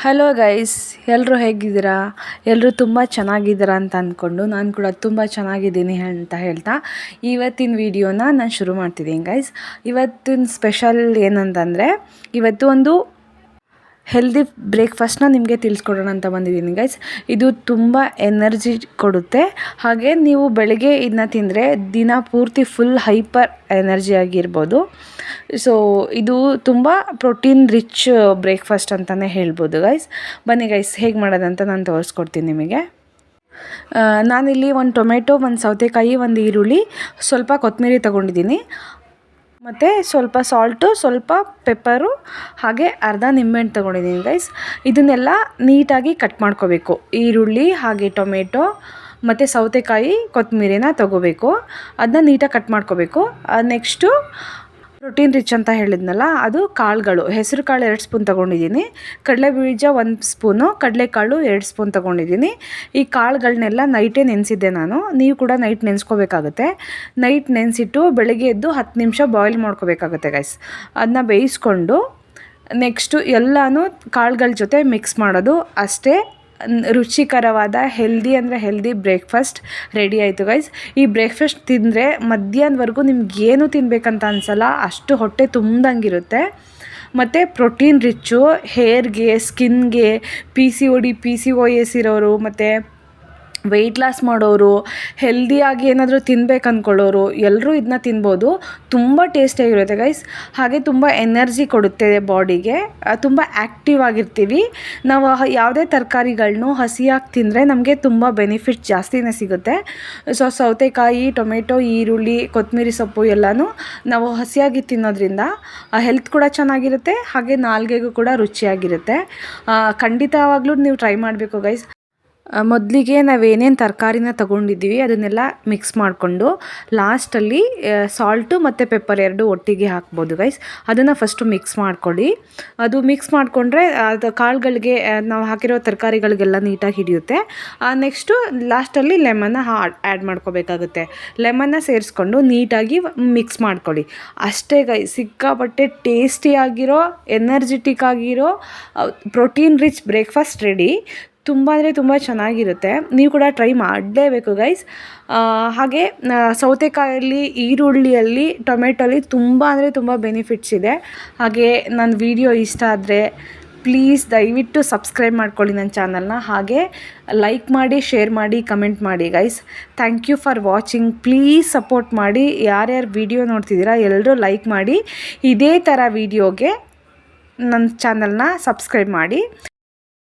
Hello guys, ಎಲ್ಲರೂ ಹೇಗಿದ್ದೀರಾ? ಎಲ್ಲರೂ ತುಂಬ ಚೆನ್ನಾಗಿದ್ದೀರಾ ಅಂತ ಅಂದ್ಕೊಂಡು ನಾನು ಕೂಡ ತುಂಬ ಚೆನ್ನಾಗಿದ್ದೀನಿ ಅಂತ ಹೇಳ್ತಾ ಇವತ್ತಿನ ವಿಡಿಯೋನ ನಾನು ಶುರು ಮಾಡ್ತಿದ್ದೀನಿ ಗೈಸ್. ಇವತ್ತಿನ ಸ್ಪೆಷಲ್ ಏನಂತಂದರೆ, ಇವತ್ತು ಒಂದು ಹೆಲ್ದಿ ಬ್ರೇಕ್ಫಾಸ್ಟ್ನ ನಿಮಗೆ ತಿಳಿಸ್ಕೊಡೋಣ ಅಂತ ಬಂದಿದ್ದೀನಿ ಗೈಸ್. ಇದು ತುಂಬ ಎನರ್ಜಿ ಕೊಡುತ್ತೆ. ಹಾಗೆ ನೀವು ಬೆಳಗ್ಗೆ ಇದನ್ನ ತಿಂದರೆ ದಿನ ಪೂರ್ತಿ ಫುಲ್ ಹೈಪರ್ ಎನರ್ಜಿ ಆಗಿರ್ಬೋದು. ಸೊ ಇದು ತುಂಬ ಪ್ರೋಟೀನ್ ರಿಚ್ ಬ್ರೇಕ್ಫಾಸ್ಟ್ ಅಂತಲೇ ಹೇಳ್ಬೋದು ಗೈಸ್. ಬನ್ನಿ ಗೈಸ್, ಹೇಗೆ ಮಾಡೋದಂತ ನಾನು ತೋರಿಸ್ಕೊಡ್ತೀನಿ ನಿಮಗೆ. ನಾನಿಲ್ಲಿ ಒಂದು ಟೊಮೆಟೊ, ಒಂದು ಸೌತೆಕಾಯಿ, ಒಂದು ಈರುಳ್ಳಿ, ಸ್ವಲ್ಪ ಕೊತ್ತಂಬರಿ ತೊಗೊಂಡಿದ್ದೀನಿ. ಮತ್ತು ಸ್ವಲ್ಪ ಸಾಲ್ಟು, ಸ್ವಲ್ಪ ಪೆಪ್ಪರು, ಹಾಗೆ ಅರ್ಧ ನಿಂಬೆಹಣ್ಣು ತೊಗೊಂಡಿದ್ದೀನಿ ಗೈಸ್. ಇದನ್ನೆಲ್ಲ ನೀಟಾಗಿ ಕಟ್ ಮಾಡ್ಕೋಬೇಕು. ಈರುಳ್ಳಿ ಹಾಗೆ ಟೊಮೆಟೊ ಮತ್ತು ಸೌತೆಕಾಯಿ, ಕೊತ್ತಂಬರಿನ ತೊಗೋಬೇಕು. ಅದನ್ನ ನೀಟಾಗಿ ಕಟ್ ಮಾಡ್ಕೋಬೇಕು. ನೆಕ್ಸ್ಟು ಪ್ರೋಟೀನ್ ರಿಚ್ ಅಂತ ಹೇಳಿದ್ನಲ್ಲ, ಅದು ಕಾಳುಗಳು. ಹೆಸರು ಕಾಳು 2 ಸ್ಪೂನ್ ತೊಗೊಂಡಿದ್ದೀನಿ. ಕಡಲೆಬೀಜ 1 ಸ್ಪೂನು, ಕಡಲೆಕಾಳು 2 ಸ್ಪೂನ್ ತೊಗೊಂಡಿದ್ದೀನಿ. ಈ ಕಾಳುಗಳನ್ನೆಲ್ಲ ನೈಟೇ ನೆನೆಸಿದ್ದೆ ನಾನು. ನೀವು ಕೂಡ ನೈಟ್ ನೆನೆಸ್ಕೋಬೇಕಾಗುತ್ತೆ. ನೈಟ್ ನೆನೆಸಿಟ್ಟು ಬೆಳಗ್ಗೆ ಎದ್ದು 10 ನಿಮಿಷ ಬಾಯ್ಲ್ ಮಾಡ್ಕೋಬೇಕಾಗುತ್ತೆ ಗೈಸ್. ಅದನ್ನ ಬೇಯಿಸ್ಕೊಂಡು ನೆಕ್ಸ್ಟು ಎಲ್ಲನೂ ಕಾಳುಗಳ ಜೊತೆ ಮಿಕ್ಸ್ ಮಾಡೋದು ಅಷ್ಟೇ. ರುಚಿಕರವಾದ ಹೆಲ್ದಿ ಬ್ರೇಕ್ಫಾಸ್ಟ್ ರೆಡಿ ಆಯಿತು ಗೈಸ್. ಈ ಬ್ರೇಕ್ಫಾಸ್ಟ್ ತಿಂದರೆ ಮಧ್ಯಾಹ್ನವರೆಗೂ ನಿಮ್ಗೇನು ತಿನ್ನಬೇಕಂತ ಅನಿಸಲ್ಲ, ಅಷ್ಟು ಹೊಟ್ಟೆ ತುಂಬ್ದಂಗಿರುತ್ತೆ. ಮತ್ತು ಪ್ರೋಟೀನ್ ರಿಚ್ಚು, ಹೇರ್ಗೆ, ಸ್ಕಿನ್ಗೆ, PCOS ಇರೋರು, ಮತ್ತು ವೆಯ್ಟ್ ಲಾಸ್ ಮಾಡೋರು, ಹೆಲ್ದಿಯಾಗಿ ಏನಾದರೂ ತಿನ್ಬೇಕು ಅಂದ್ಕೊಳ್ಳೋರು ಎಲ್ಲರೂ ಇದನ್ನ ತಿನ್ಬೋದು. ತುಂಬ ಟೇಸ್ಟಿಯಾಗಿರುತ್ತೆ ಗೈಸ್. ಹಾಗೆ ತುಂಬ ಎನರ್ಜಿ ಕೊಡುತ್ತೆ ಬಾಡಿಗೆ. ತುಂಬ ಆ್ಯಕ್ಟಿವ್ ಆಗಿರ್ತೀವಿ. ನಾವು ಯಾವುದೇ ತರಕಾರಿಗಳನ್ನೂ ಹಸಿಯಾಗಿ ತಿಂದರೆ ನಮಗೆ ತುಂಬ ಬೆನಿಫಿಟ್ ಜಾಸ್ತಿನೇ ಸಿಗುತ್ತೆ. ಸೊ ಸೌತೆಕಾಯಿ, ಟೊಮೆಟೊ, ಈರುಳ್ಳಿ, ಕೊತ್ತಂಬರಿ ಸೊಪ್ಪು ಎಲ್ಲನೂ ನಾವು ಹಸಿಯಾಗಿ ತಿನ್ನೋದ್ರಿಂದ ಹೆಲ್ತ್ ಕೂಡ ಚೆನ್ನಾಗಿರುತ್ತೆ. ಹಾಗೆ ನಾಲಿಗೆಗೂ ಕೂಡ ರುಚಿಯಾಗಿರುತ್ತೆ. ಖಂಡಿತವಾಗ್ಲೂ ನೀವು ಟ್ರೈ ಮಾಡಬೇಕು ಗೈಸ್. ಮೊದಲಿಗೆ ನಾವೇನೇನು ತರಕಾರಿನ ತೊಗೊಂಡಿದ್ದೀವಿ ಅದನ್ನೆಲ್ಲ ಮಿಕ್ಸ್ ಮಾಡಿಕೊಂಡು ಲಾಸ್ಟಲ್ಲಿ ಸಾಲ್ಟು ಮತ್ತು ಪೆಪ್ಪರ್ 2 ಒಟ್ಟಿಗೆ ಹಾಕ್ಬೋದು ಗೈಸ್. ಅದನ್ನು ಫಸ್ಟು ಮಿಕ್ಸ್ ಮಾಡ್ಕೊಳ್ಳಿ. ಅದು ಮಿಕ್ಸ್ ಮಾಡಿಕೊಂಡ್ರೆ ಅದು ಕಾಳುಗಳಿಗೆ, ನಾವು ಹಾಕಿರೋ ತರಕಾರಿಗಳಿಗೆಲ್ಲ ನೀಟಾಗಿ ಹಿಡಿಯುತ್ತೆ. ನೆಕ್ಸ್ಟು ಲಾಸ್ಟಲ್ಲಿ ಲೆಮನ್ನ ಆ್ಯಡ್ ಮಾಡ್ಕೋಬೇಕಾಗುತ್ತೆ. ಲೆಮನ್ನ ಸೇರಿಸ್ಕೊಂಡು ನೀಟಾಗಿ ಮಿಕ್ಸ್ ಮಾಡ್ಕೊಳ್ಳಿ ಅಷ್ಟೇ ಗೈಸ್. ಸಿಕ್ಕಾಪಟ್ಟೆ ಟೇಸ್ಟಿಯಾಗಿರೋ, ಎನರ್ಜೆಟಿಕ್ ಆಗಿರೋ, ಪ್ರೋಟೀನ್ ರಿಚ್ ಬ್ರೇಕ್ಫಾಸ್ಟ್ ರೆಡಿ. ತುಂಬ ಅಂದರೆ ತುಂಬ ಚೆನ್ನಾಗಿರುತ್ತೆ. ನೀವು ಕೂಡ ಟ್ರೈ ಮಾಡಲೇಬೇಕು ಗೈಸ್. ಹಾಗೆ ಸೌತೆಕಾಯಲ್ಲಿ, ಈರುಳ್ಳಿಯಲ್ಲಿ, ಟೊಮೆಟೊಲಿ ತುಂಬ ಅಂದರೆ ತುಂಬ ಬೆನಿಫಿಟ್ಸ್ ಇದೆ. ಹಾಗೆ ನನ್ನ ವಿಡಿಯೋ ಇಷ್ಟ ಆದರೆ ಪ್ಲೀಸ್ ದಯವಿಟ್ಟು ಸಬ್ಸ್ಕ್ರೈಬ್ ಮಾಡ್ಕೊಳ್ಳಿ ನನ್ನ ಚಾನಲ್ನ. ಹಾಗೆ ಲೈಕ್ ಮಾಡಿ, ಶೇರ್ ಮಾಡಿ, ಕಮೆಂಟ್ ಮಾಡಿ guys. Thank you for watching. Please support ಮಾಡಿ. ಯಾರ್ಯಾರು ವಿಡಿಯೋ ನೋಡ್ತಿದ್ದೀರಾ ಎಲ್ಲರೂ ಲೈಕ್ ಮಾಡಿ. ಇದೇ ಥರ ವಿಡಿಯೋಗೆ ನನ್ನ ಚಾನಲ್ನ ಸಬ್ಸ್ಕ್ರೈಬ್ ಮಾಡಿ.